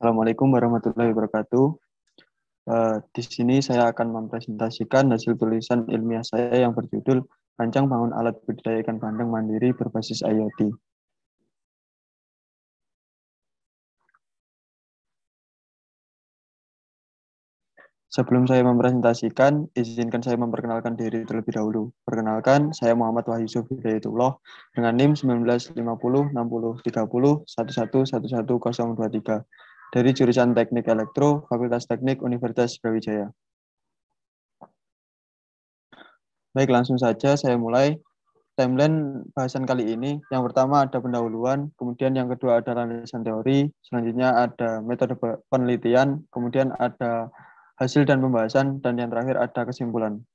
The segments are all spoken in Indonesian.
Assalamualaikum warahmatullahi wabarakatuh. Di sini saya akan mempresentasikan hasil tulisan ilmiah saya yang berjudul Rancang Bangun Alat Budidaya Ikan Bandeng Mandiri Berbasis IoT. Sebelum saya mempresentasikan, izinkan saya memperkenalkan diri terlebih dahulu. Perkenalkan, saya Muhammad Wahyusuf Hidayatullah dengan NIM 1950603011111023 dari jurusan Teknik Elektro, Fakultas Teknik Universitas Brawijaya. Baik, langsung saja saya mulai. Timeline bahasan kali ini, yang pertama ada pendahuluan, kemudian yang kedua ada landasan teori, selanjutnya ada metode penelitian, kemudian ada hasil dan pembahasan, dan yang terakhir ada kesimpulan.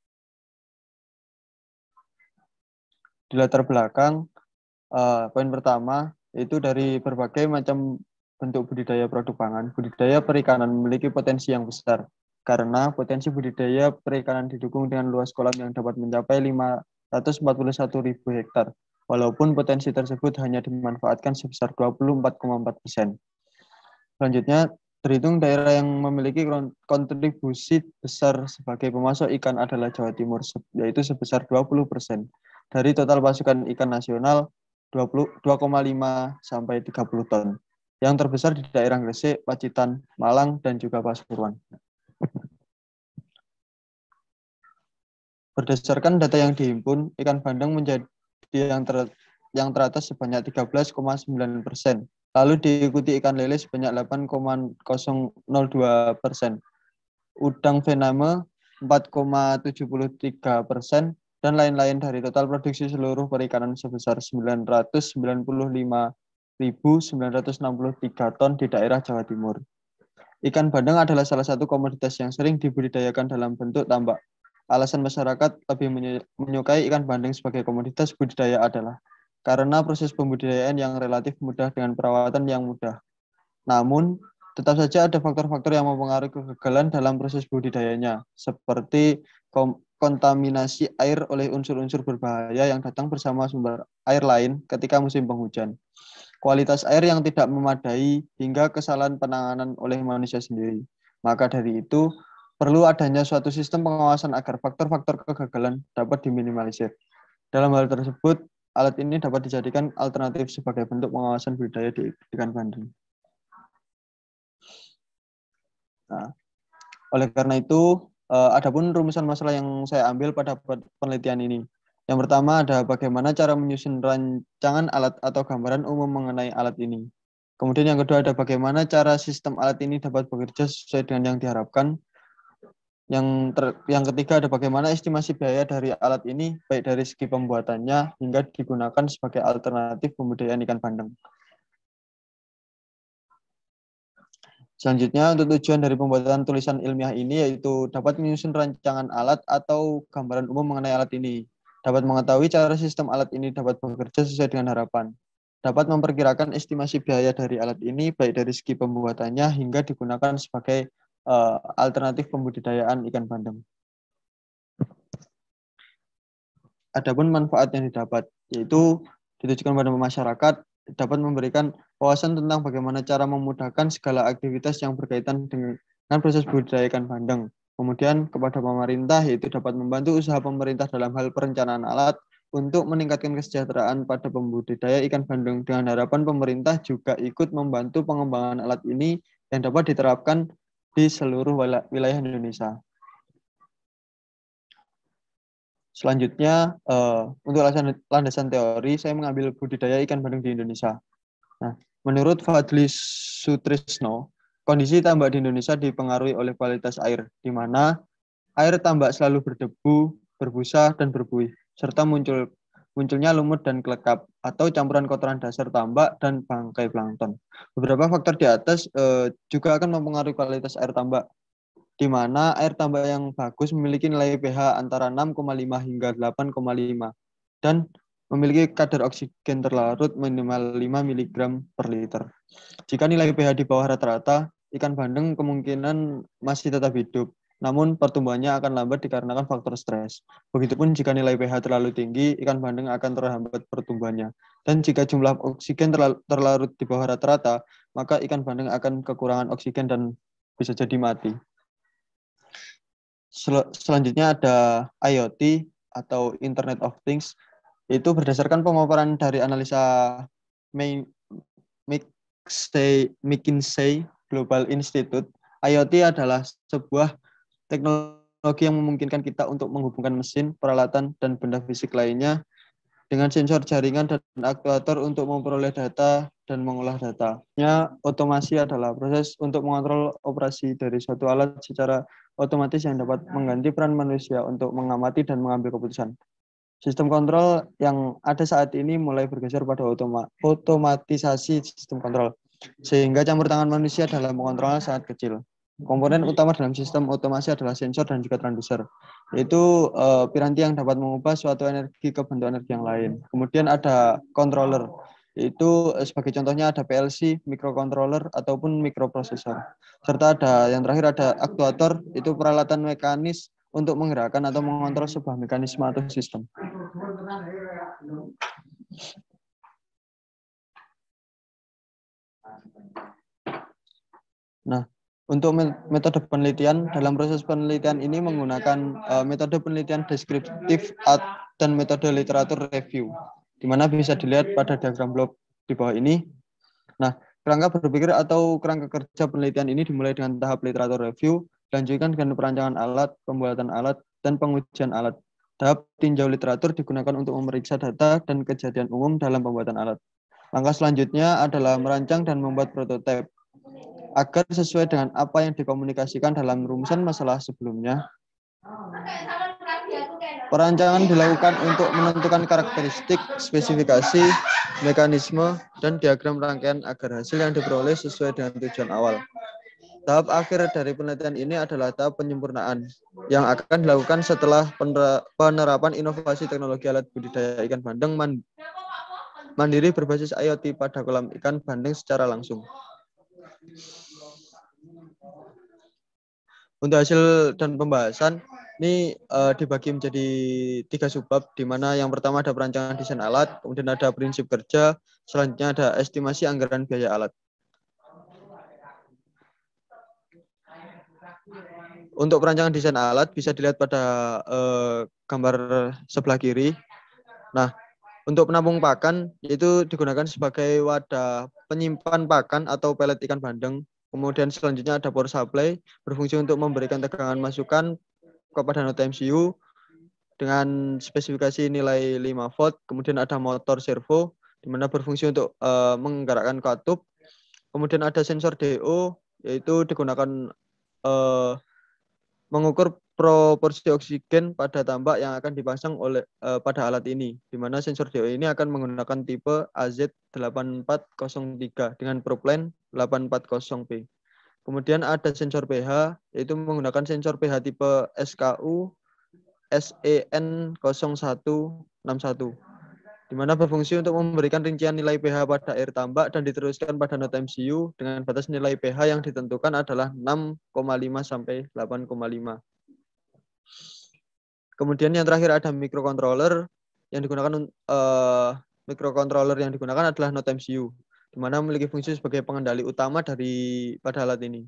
Di latar belakang, poin pertama, yaitu dari berbagai macam bentuk budidaya produk pangan, budidaya perikanan memiliki potensi yang besar, karena potensi budidaya perikanan didukung dengan luas kolam yang dapat mencapai 541.000 hektar, walaupun potensi tersebut hanya dimanfaatkan sebesar 24,4%. Selanjutnya, terhitung daerah yang memiliki kontribusi besar sebagai pemasok ikan adalah Jawa Timur, yaitu sebesar 20%. Dari total pasukan ikan nasional, 2,5 sampai 30 ton. Yang terbesar di daerah Gresik, Pacitan, Malang, dan juga Pasuruan. Berdasarkan data yang dihimpun, ikan bandeng menjadi yang teratas sebanyak 13,9%. Lalu diikuti ikan lele sebanyak 8,002%. Udang Vename 4,73%, dan lain-lain dari total produksi seluruh perikanan sebesar 995.963 ton di daerah Jawa Timur. Ikan bandeng adalah salah satu komoditas yang sering dibudidayakan dalam bentuk tambak. Alasan masyarakat lebih menyukai ikan bandeng sebagai komoditas budidaya adalah karena proses pembudidayaan yang relatif mudah dengan perawatan yang mudah. Namun, tetap saja ada faktor-faktor yang mempengaruhi kegagalan dalam proses budidayanya, seperti kontaminasi air oleh unsur-unsur berbahaya yang datang bersama sumber air lain ketika musim penghujan, kualitas air yang tidak memadai, hingga kesalahan penanganan oleh manusia sendiri. Maka dari itu, perlu adanya suatu sistem pengawasan agar faktor-faktor kegagalan dapat diminimalisir. Dalam hal tersebut, alat ini dapat dijadikan alternatif sebagai bentuk pengawasan budidaya di ikan bandeng. Nah, oleh karena itu, adapun rumusan masalah yang saya ambil pada penelitian ini. Yang pertama ada bagaimana cara menyusun rancangan alat atau gambaran umum mengenai alat ini. Kemudian yang kedua ada bagaimana cara sistem alat ini dapat bekerja sesuai dengan yang diharapkan. Yang ketiga ada bagaimana estimasi biaya dari alat ini, baik dari segi pembuatannya hingga digunakan sebagai alternatif pembudidayaan ikan bandeng. Selanjutnya, untuk tujuan dari pembuatan tulisan ilmiah ini yaitu dapat menyusun rancangan alat atau gambaran umum mengenai alat ini, dapat mengetahui cara sistem alat ini dapat bekerja sesuai dengan harapan, dapat memperkirakan estimasi biaya dari alat ini, baik dari segi pembuatannya hingga digunakan sebagai alternatif pembudidayaan ikan bandeng. Adapun manfaat yang didapat, yaitu ditujukan pada masyarakat, dapat memberikan wawasan tentang bagaimana cara memudahkan segala aktivitas yang berkaitan dengan proses budidaya ikan bandeng. Kemudian kepada pemerintah, yaitu dapat membantu usaha pemerintah dalam hal perencanaan alat untuk meningkatkan kesejahteraan pada pembudidaya ikan bandeng, dengan harapan pemerintah juga ikut membantu pengembangan alat ini yang dapat diterapkan di seluruh wilayah Indonesia. Selanjutnya, untuk landasan teori, saya mengambil budidaya ikan bandeng di Indonesia. Nah, menurut Fadli Sutrisno, kondisi tambak di Indonesia dipengaruhi oleh kualitas air, di mana air tambak selalu berdebu, berbusa, dan berbuih, serta munculnya lumut dan kelekap, atau campuran kotoran dasar tambak dan bangkai plankton. Beberapa faktor di atas juga akan mempengaruhi kualitas air tambak, di mana air tambak yang bagus memiliki nilai pH antara 6,5 hingga 8,5 dan memiliki kadar oksigen terlarut minimal 5 mg per liter. Jika nilai pH di bawah rata-rata, ikan bandeng kemungkinan masih tetap hidup, namun pertumbuhannya akan lambat dikarenakan faktor stres. Begitupun jika nilai pH terlalu tinggi, ikan bandeng akan terhambat pertumbuhannya. Dan jika jumlah oksigen terlarut di bawah rata-rata, maka ikan bandeng akan kekurangan oksigen dan bisa jadi mati. Selanjutnya ada IoT atau Internet of Things. Itu berdasarkan pemaparan dari analisa McKinsey Global Institute, IoT adalah sebuah teknologi yang memungkinkan kita untuk menghubungkan mesin, peralatan, dan benda fisik lainnya dengan sensor jaringan dan aktuator untuk memperoleh data dan mengolah data. Otomasi adalah proses untuk mengontrol operasi dari suatu alat secara otomatis yang dapat mengganti peran manusia untuk mengamati dan mengambil keputusan. Sistem kontrol yang ada saat ini mulai bergeser pada otomatisasi sistem kontrol, sehingga campur tangan manusia dalam mengontrolnya sangat kecil. Komponen utama dalam sistem otomasi adalah sensor dan juga transducer, yaitu piranti yang dapat mengubah suatu energi ke bentuk energi yang lain. Kemudian ada controller, yaitu sebagai contohnya ada PLC, microcontroller, ataupun microprosesor. Serta ada yang terakhir ada aktuator, itu peralatan mekanis untuk menggerakkan atau mengontrol sebuah mekanisme atau sistem. Nah, untuk metode penelitian, dalam proses penelitian ini menggunakan metode penelitian deskriptif dan metode literatur review, di mana bisa dilihat pada diagram blok di bawah ini. Nah, kerangka berpikir atau kerangka kerja penelitian ini dimulai dengan tahap literatur review, dilanjutkan dengan perancangan alat, pembuatan alat, dan pengujian alat. Tahap tinjau literatur digunakan untuk memeriksa data dan kejadian umum dalam pembuatan alat. Langkah selanjutnya adalah merancang dan membuat prototipe agar sesuai dengan apa yang dikomunikasikan dalam rumusan masalah sebelumnya. Perancangan dilakukan untuk menentukan karakteristik, spesifikasi, mekanisme, dan diagram rangkaian agar hasil yang diperoleh sesuai dengan tujuan awal. Tahap akhir dari penelitian ini adalah tahap penyempurnaan yang akan dilakukan setelah penerapan inovasi teknologi alat budidaya ikan bandeng mandiri berbasis IoT pada kolam ikan bandeng secara langsung. Untuk hasil dan pembahasan ini dibagi menjadi 3 subbab, di mana yang pertama ada perancangan desain alat, kemudian ada prinsip kerja, selanjutnya ada estimasi anggaran biaya alat. Untuk perancangan desain alat bisa dilihat pada gambar sebelah kiri. Nah, untuk penampung pakan itu digunakan sebagai wadah penyimpan pakan atau pelet ikan bandeng. Kemudian selanjutnya ada power supply, berfungsi untuk memberikan tegangan masukan kepada node MCU dengan spesifikasi nilai 5 volt. Kemudian ada motor servo, di mana berfungsi untuk menggerakkan katup. Kemudian ada sensor DO, yaitu digunakan mengukur proporsi oksigen pada tambak yang akan dipasang pada alat ini, di mana sensor DO ini akan menggunakan tipe AZ8403 dengan propline 840P. Kemudian ada sensor pH, yaitu menggunakan sensor pH tipe SKU SEN0161, di mana berfungsi untuk memberikan rincian nilai pH pada air tambak dan diteruskan pada node MCU dengan batas nilai pH yang ditentukan adalah 6,5 sampai 8,5. Kemudian yang terakhir ada microcontroller yang digunakan adalah node MCU, di mana memiliki fungsi sebagai pengendali utama pada alat ini.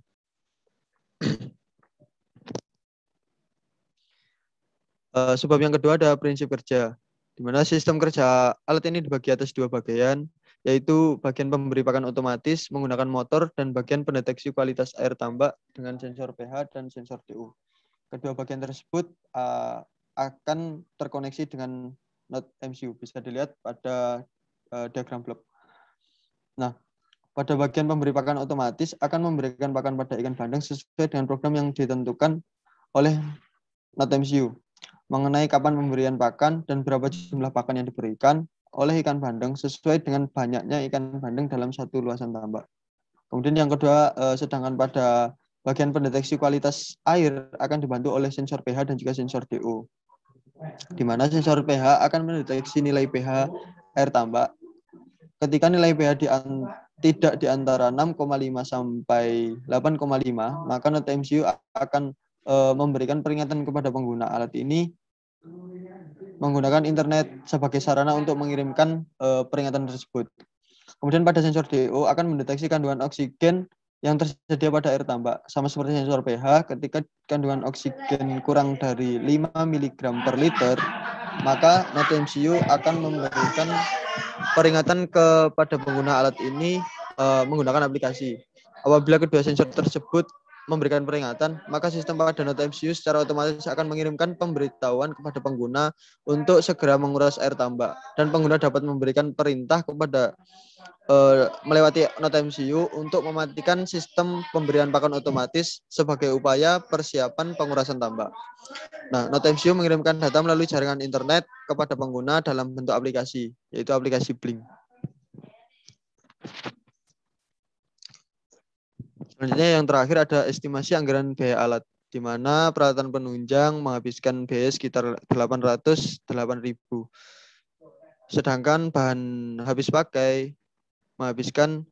Sebab yang kedua ada prinsip kerja, di mana sistem kerja alat ini dibagi atas 2 bagian, yaitu bagian pemberi pakan otomatis menggunakan motor dan bagian pendeteksi kualitas air tambak dengan sensor pH dan sensor DO. Kedua bagian tersebut akan terkoneksi dengan node MCU, bisa dilihat pada diagram blok. Nah, pada bagian pemberi pakan otomatis akan memberikan pakan pada ikan bandeng sesuai dengan program yang ditentukan oleh node MCU mengenai kapan pemberian pakan dan berapa jumlah pakan yang diberikan oleh ikan bandeng sesuai dengan banyaknya ikan bandeng dalam satu luasan tambak. Kemudian yang kedua, sedangkan pada bagian pendeteksi kualitas air akan dibantu oleh sensor pH dan juga sensor DO, di mana sensor pH akan mendeteksi nilai pH air tambak. Ketika nilai pH tidak di antara 6,5 sampai 8,5, maka node MCU akan memberikan peringatan kepada pengguna alat ini menggunakan internet sebagai sarana untuk mengirimkan peringatan tersebut. Kemudian pada sensor DO akan mendeteksi kandungan oksigen yang tersedia pada air tambak. Sama seperti sensor pH, ketika kandungan oksigen kurang dari 5 mg per liter, maka NoteMCU akan memberikan peringatan kepada pengguna alat ini menggunakan aplikasi. Apabila kedua sensor tersebut memberikan peringatan, maka sistem pada NoteMCU secara otomatis akan mengirimkan pemberitahuan kepada pengguna untuk segera menguras air tambak. Dan pengguna dapat memberikan perintah kepada melewati NoteMCU untuk mematikan sistem pemberian pakan otomatis sebagai upaya persiapan pengurasan tambak. Nah, NoteMCU mengirimkan data melalui jaringan internet kepada pengguna dalam bentuk aplikasi, yaitu aplikasi Blink. Selanjutnya yang terakhir ada estimasi anggaran biaya alat, di mana peralatan penunjang menghabiskan biaya sekitar 808.000. Sedangkan bahan habis pakai menghabiskan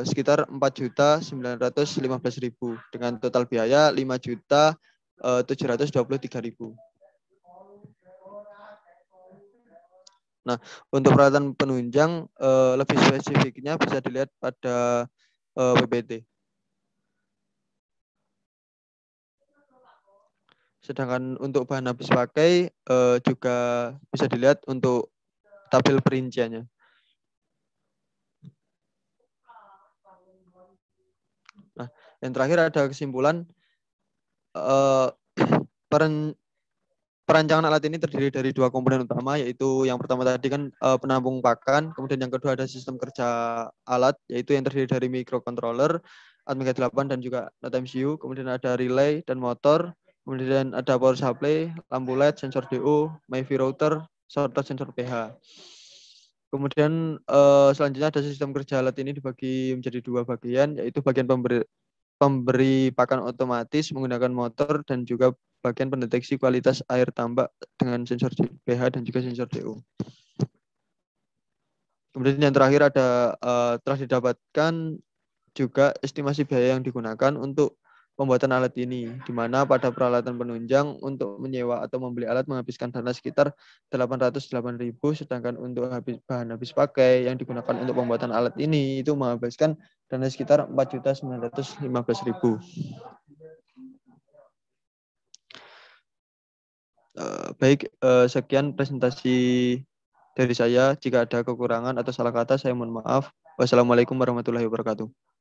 sekitar 4.915.000 dengan total biaya 5.723.000. Nah, untuk peralatan penunjang lebih spesifiknya bisa dilihat pada PPT. Sedangkan untuk bahan habis pakai juga bisa dilihat untuk tabel perinciannya. Nah, yang terakhir ada kesimpulan perancangan alat ini terdiri dari dua komponen utama, yaitu yang pertama tadi kan penampung pakan, kemudian yang kedua ada sistem kerja alat, yaitu yang terdiri dari microcontroller, Atmega 8 dan juga NoteMCU, kemudian ada relay dan motor, kemudian ada power supply, lampu LED, sensor DO, MIFI router, serta sensor pH. Kemudian selanjutnya ada sistem kerja alat ini dibagi menjadi dua bagian, yaitu bagian pemberi pakan otomatis menggunakan motor dan juga bagian pendeteksi kualitas air tambak dengan sensor pH dan juga sensor DO. Kemudian yang terakhir ada telah didapatkan juga estimasi biaya yang digunakan untuk pembuatan alat ini, di mana pada peralatan penunjang untuk menyewa atau membeli alat menghabiskan dana sekitar 808.000, sedangkan untuk bahan habis pakai yang digunakan untuk pembuatan alat ini itu menghabiskan dana sekitar 4.915.000. Baik, sekian presentasi dari saya. Jika ada kekurangan atau salah kata, saya mohon maaf. Wassalamualaikum warahmatullahi wabarakatuh.